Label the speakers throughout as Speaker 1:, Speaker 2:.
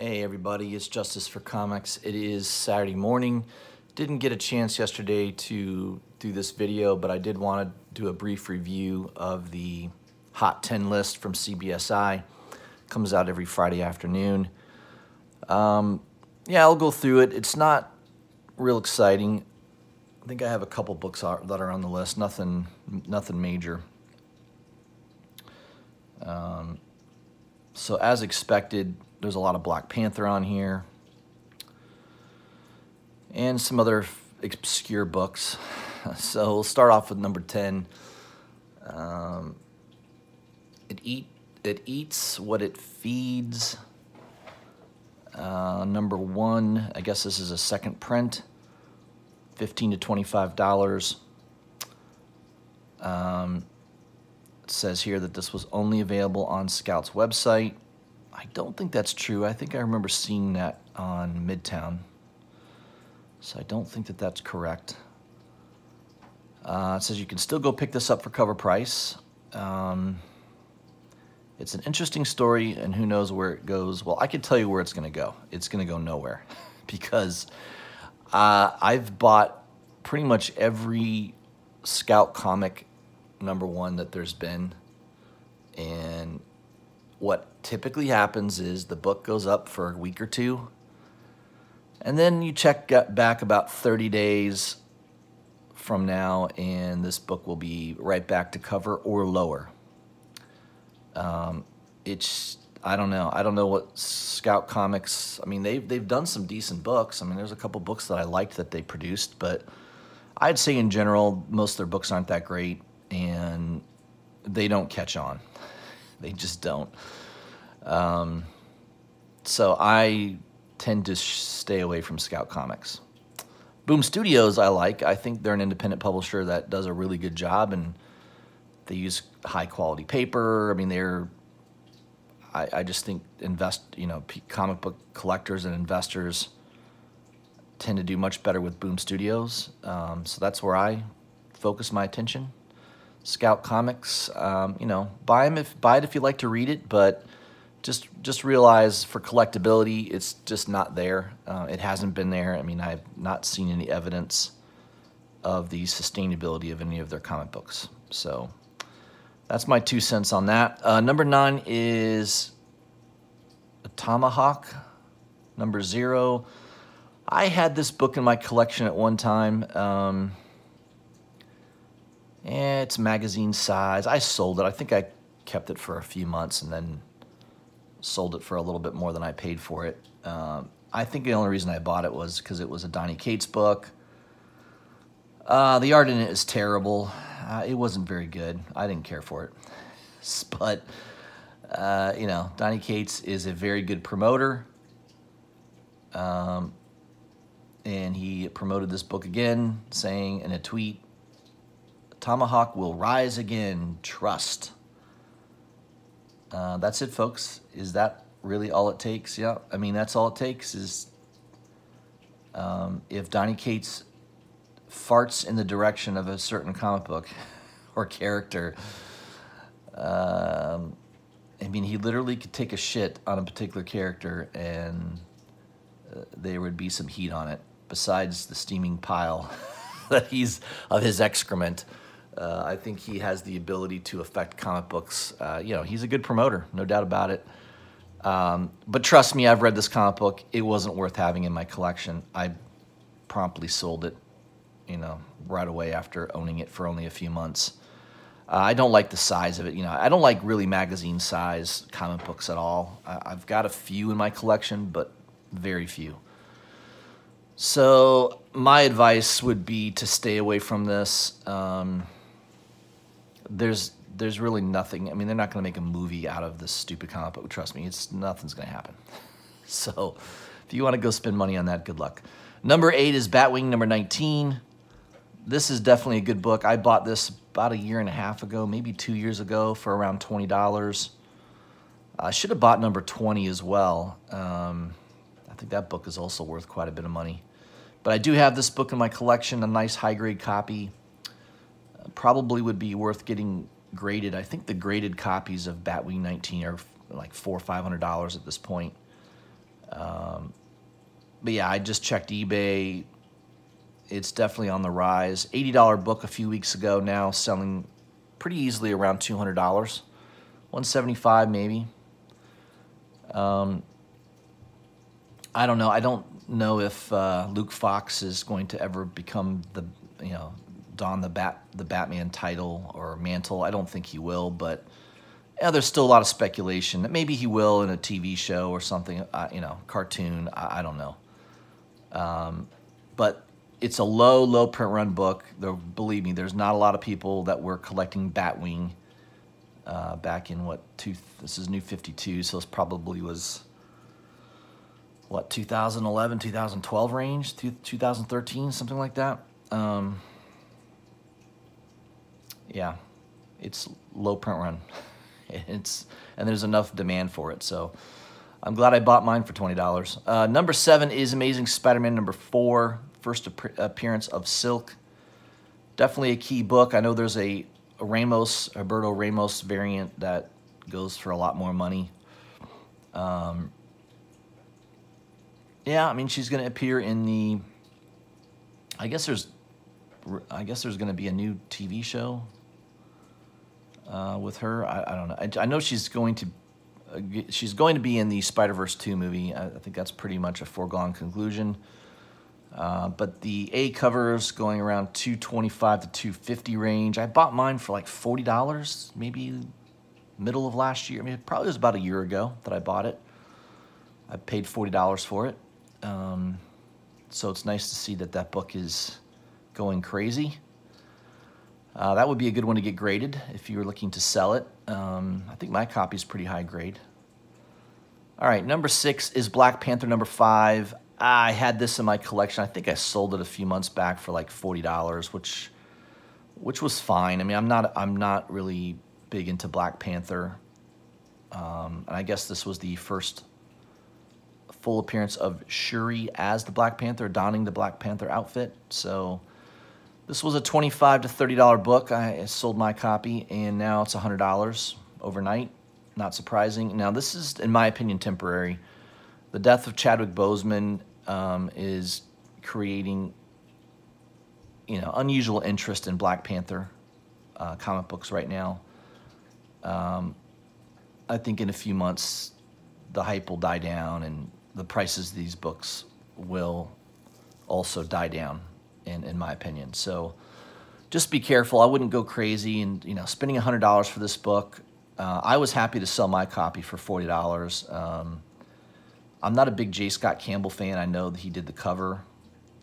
Speaker 1: Hey everybody, it's Justice for Comics. It is Saturday morning. Didn't get a chance yesterday to do this video, but I did want to do a brief review of the Hot 10 list from CBSI. Comes out every Friday afternoon. Yeah, I'll go through it. It's not real exciting. I think I have a couple books that are on the list. Nothing major. So as expected, there's a lot of Black Panther on here and some other obscure books. So we'll start off with number 10. It eats what it feeds. Number 1, I guess this is a second print, $15 to $25. It says here that this was only available on Scout's website. I don't think that's true. I think I remember seeing that on Midtown. So I don't think that that's correct. It says you can still go pick this up for cover price. It's an interesting story, and who knows where it goes. Well, I can tell you where it's going to go. It's going to go nowhere because I've bought pretty much every Scout comic number 1 that there's been, and what typically happens is the book goes up for a week or two, and then you check back about 30 days from now, and this book will be right back to cover or lower. I don't know. I don't know what Scout Comics, I mean, they've done some decent books. I mean, there's a couple books that I liked that they produced, but I'd say in general, most of their books aren't that great, and they don't catch on. They just don't. So I tend to stay away from Scout Comics. Boom Studios I like. I think they're an independent publisher that does a really good job, and they use high quality paper. I mean, I just think comic book collectors and investors tend to do much better with Boom Studios. So that's where I focus my attention. Scout Comics, buy it if you like to read it, but just realize for collectability, it's just not there. It hasn't been there. I mean, I've not seen any evidence of the sustainability of any of their comic books. So that's my 2 cents on that. Number 9 is a Tomahawk, number 0. I had this book in my collection at one time. It's magazine size. I sold it. I think I kept it for a few months and then sold it for a little bit more than I paid for it. I think the only reason I bought it was because it was a Donny Cates book. The art in it is terrible. It wasn't very good. I didn't care for it. But, Donny Cates is a very good promoter. And he promoted this book again, saying in a tweet, "Tomahawk will rise again, trust." That's it, folks. Is that really all it takes? Yeah, I mean, that's all it takes is if Donny Cates farts in the direction of a certain comic book or character, I mean, he literally could take a shit on a particular character and there would be some heat on it, besides the steaming pile that of his excrement. I think he has the ability to affect comic books. He's a good promoter, no doubt about it. But trust me, I've read this comic book. It wasn't worth having in my collection. I promptly sold it, right away after owning it for only a few months. I don't like the size of it. I don't like really magazine size comic books at all. I've got a few in my collection, but very few. So my advice would be to stay away from this. There's really nothing. I mean, they're not going to make a movie out of this stupid comic book. Trust me, nothing's going to happen. So if you want to go spend money on that, good luck. Number 8 is Batwing, number 19. This is definitely a good book. I bought this about a year and a half ago, maybe 2 years ago, for around $20. I should have bought number 20 as well. I think that book is also worth quite a bit of money. But I do have this book in my collection, a nice high-grade copy. Probably would be worth getting graded. I think the graded copies of Batwing 19 are like $400 or $500 at this point. But yeah, I just checked eBay. It's definitely on the rise. $80 book a few weeks ago, now selling pretty easily around $200. $175 maybe. I don't know. I don't know if Luke Fox is going to ever become don the Batman title or mantle. I don't think he will, but yeah, there's still a lot of speculation that maybe he will in a TV show or something, cartoon. I don't know. But it's a low print run book. Believe me, there's not a lot of people that were collecting Batwing back in this is New 52, so this probably was 2011, 2012 range, 2013, something like that. Yeah, it's low print run. And there's enough demand for it, so I'm glad I bought mine for $20. Number 7 is Amazing Spider-Man number 4, first appearance of Silk. Definitely a key book. I know there's a Roberto Ramos variant that goes for a lot more money. Yeah, I mean, she's going to appear in the. I guess there's going to be a new TV show with her. I don't know. I know she's going to be in the Spider-Verse 2 movie. I think that's pretty much a foregone conclusion. But the A covers going around $225 to $250 range. I bought mine for like $40, maybe middle of last year. I mean, it probably was about a year ago that I bought it. I paid $40 for it. So it's nice to see that book is going crazy. That would be a good one to get graded if you were looking to sell it. I think my copy is pretty high grade. All right, number 6 is Black Panther number 5. I had this in my collection. I think I sold it a few months back for like $40, which was fine. I mean, I'm not really big into Black Panther, and I guess this was the first full appearance of Shuri as the Black Panther, donning the Black Panther outfit. So this was a $25 to $30 book. I sold my copy, and now it's $100 overnight. Not surprising. Now, this is, in my opinion, temporary. The death of Chadwick Boseman is creating, unusual interest in Black Panther comic books right now. I think in a few months, the hype will die down, and the prices of these books will also die down, in my opinion. So just be careful. I wouldn't go crazy and, spending $100 for this book. I was happy to sell my copy for $40. I'm not a big J. Scott Campbell fan. I know that he did the cover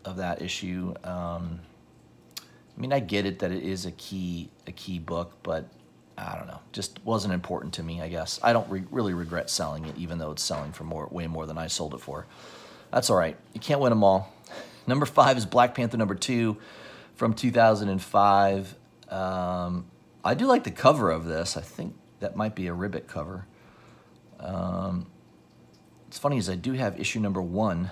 Speaker 1: of that issue. I mean, I get it that it is a key book, but I don't know. Just wasn't important to me, I guess. I don't really regret selling it, even though it's selling for way more than I sold it for. That's all right. You can't win them all. Number 5 is Black Panther number 2 from 2005. I do like the cover of this. I think that might be a Ribbit cover. It's funny is I do have issue number 1.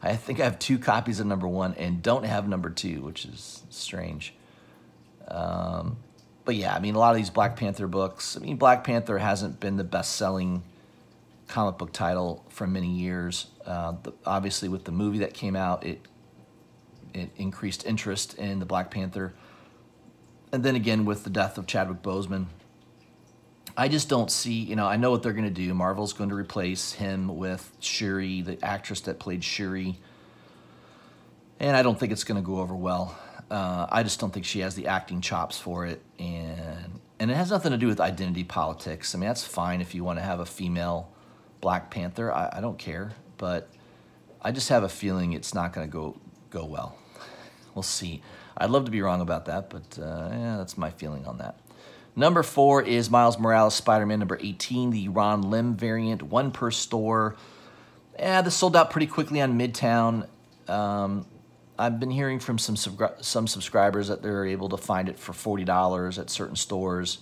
Speaker 1: I think I have 2 copies of number 1 and don't have number 2, which is strange. But yeah, I mean, a lot of these Black Panther books, I mean, Black Panther hasn't been the best-selling comic book title for many years. Obviously, with the movie that came out, it increased interest in the Black Panther. And then again, with the death of Chadwick Boseman, I just don't see, I know what they're going to do. Marvel's going to replace him with Shuri, the actress that played Shuri. And I don't think it's going to go over well. I just don't think she has the acting chops for it. And it has nothing to do with identity politics. I mean, that's fine if you want to have a female Black Panther. I don't care. But I just have a feeling it's not going to go well. We'll see. I'd love to be wrong about that, but yeah, that's my feeling on that. Number 4 is Miles Morales Spider-Man number 18, the Ron Lim variant, 1 per store. Yeah, this sold out pretty quickly on Midtown. I've been hearing from some subscribers that they're able to find it for $40 at certain stores.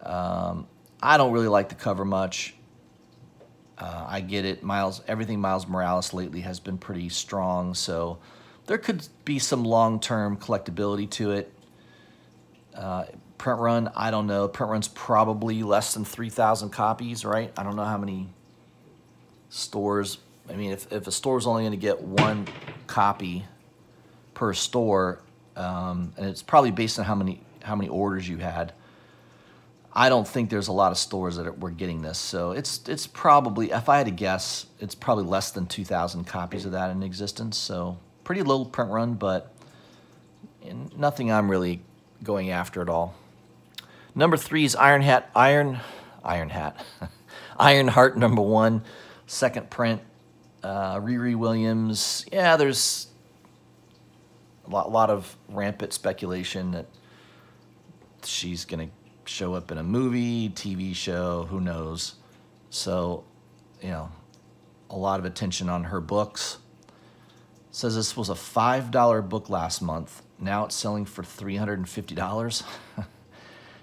Speaker 1: I don't really like the cover much. I get it. Everything Miles Morales lately has been pretty strong, so there could be some long-term collectability to it. Print run, I don't know. Print run's probably less than 3,000 copies, right? I don't know how many stores, I mean, if a store is only going to get one copy per store, and it's probably based on how many orders you had, I don't think there's a lot of stores that were getting this. So it's probably, if I had to guess, it's probably less than 2,000 copies of that in existence. So pretty low print run, but nothing I'm really going after at all. Number 3 is Ironheart #1, second print. Riri Williams. Yeah, there's a lot of rampant speculation that she's going to show up in a movie, TV show, who knows. So, you know, a lot of attention on her books. Says this was a $5 book last month. Now it's selling for $350.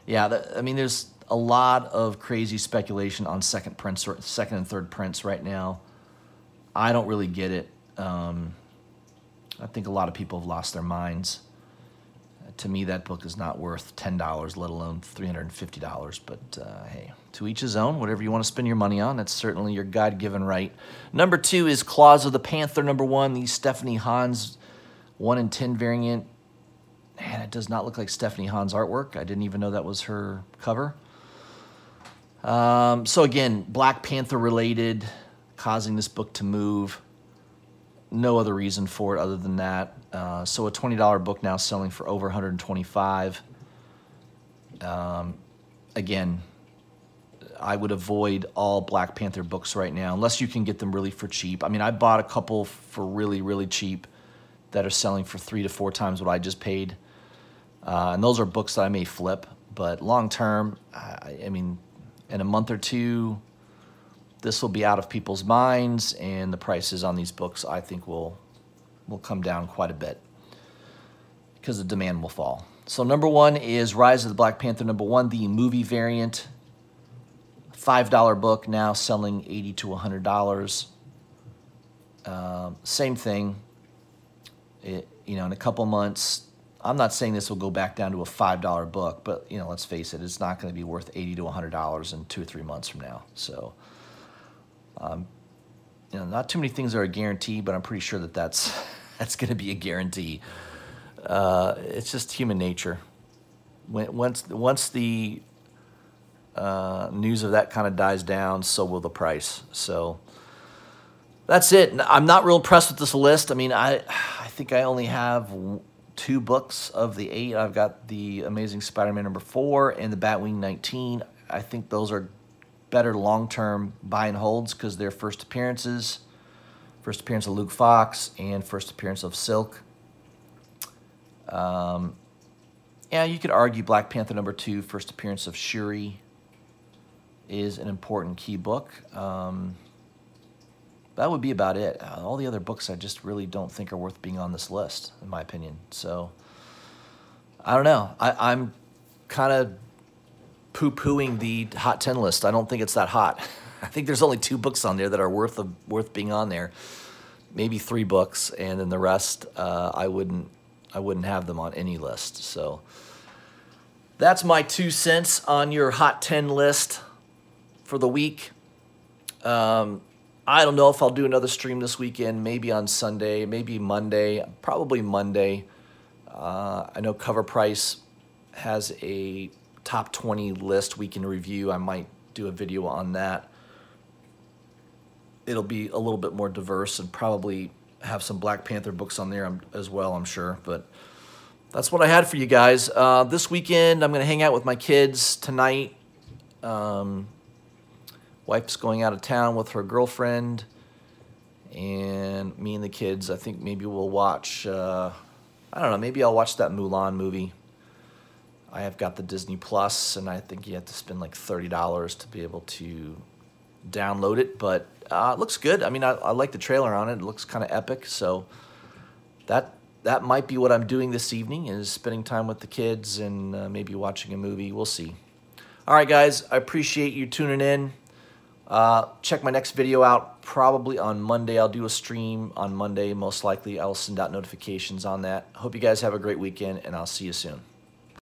Speaker 1: Yeah, I mean, there's a lot of crazy speculation on second prints, or second and third prints right now. I don't really get it. I think a lot of people have lost their minds. To me, that book is not worth $10, let alone $350. But hey, to each his own. Whatever you want to spend your money on, that's certainly your God-given right. Number 2 is Claws of the Panther #1, the Stephanie Hans 1 in 10 variant. Man, it does not look like Stephanie Hans artwork. I didn't even know that was her cover. So again, Black Panther related, causing this book to move. No other reason for it other than that. So a $20 book now selling for over $125. Again, I would avoid all Black Panther books right now, unless you can get them really for cheap. I mean, I bought a couple for really, really cheap that are selling for 3 to 4 times what I just paid. And those are books that I may flip. But long term, I mean, in a month or two, this will be out of people's minds, and the prices on these books, I think, will come down quite a bit because the demand will fall. So number 1 is Rise of the Black Panther #1, the movie variant. $5 book, now selling $80 to $100. Same thing. You know, in a couple months, I'm not saying this will go back down to a $5 book, but, you know, let's face it, it's not going to be worth $80 to $100 in 2 or 3 months from now. So, you know, not too many things are a guarantee, but I'm pretty sure that that's going to be a guarantee. It's just human nature. Once the news of that kind of dies down, so will the price. So that's it. I'm not real impressed with this list. I mean, I think I only have 2 books of the 8. I've got the Amazing Spider-Man #4 and the Batwing 19. I think those are better long-term buy and holds because they're first appearances. First appearance of Luke Fox and first appearance of Silk. Yeah, you could argue Black Panther #2, first appearance of Shuri, is an important key book. That would be about it. All the other books I just really don't think are worth being on this list, in my opinion. So, I don't know. I'm kind of poo-pooing the Hot 10 list. I don't think it's that hot. I think there's only 2 books on there that are worth being on there. Maybe 3 books, and then the rest I wouldn't have them on any list. So that's my 2 cents on your Hot 10 list for the week. I don't know if I'll do another stream this weekend, maybe on Sunday, maybe Monday, probably Monday. I know Cover Price has a top 20 list we can review. I might do a video on that. It'll be a little bit more diverse and probably have some Black Panther books on there as well, I'm sure. But that's what I had for you guys. This weekend, I'm going to hang out with my kids tonight. Wife's going out of town with her girlfriend, and me and the kids, I think maybe we'll watch, I don't know, maybe I'll watch that Mulan movie. I have got the Disney Plus, and I think you have to spend like $30 to be able to download it, but it looks good. I mean, I like the trailer on it. It looks kind of epic, so that might be what I'm doing this evening, is spending time with the kids and maybe watching a movie. We'll see. All right, guys, I appreciate you tuning in. Check my next video out probably on Monday. I'll do a stream on Monday, most likely. I will send out notifications on that. Hope you guys have a great weekend, and I'll see you soon.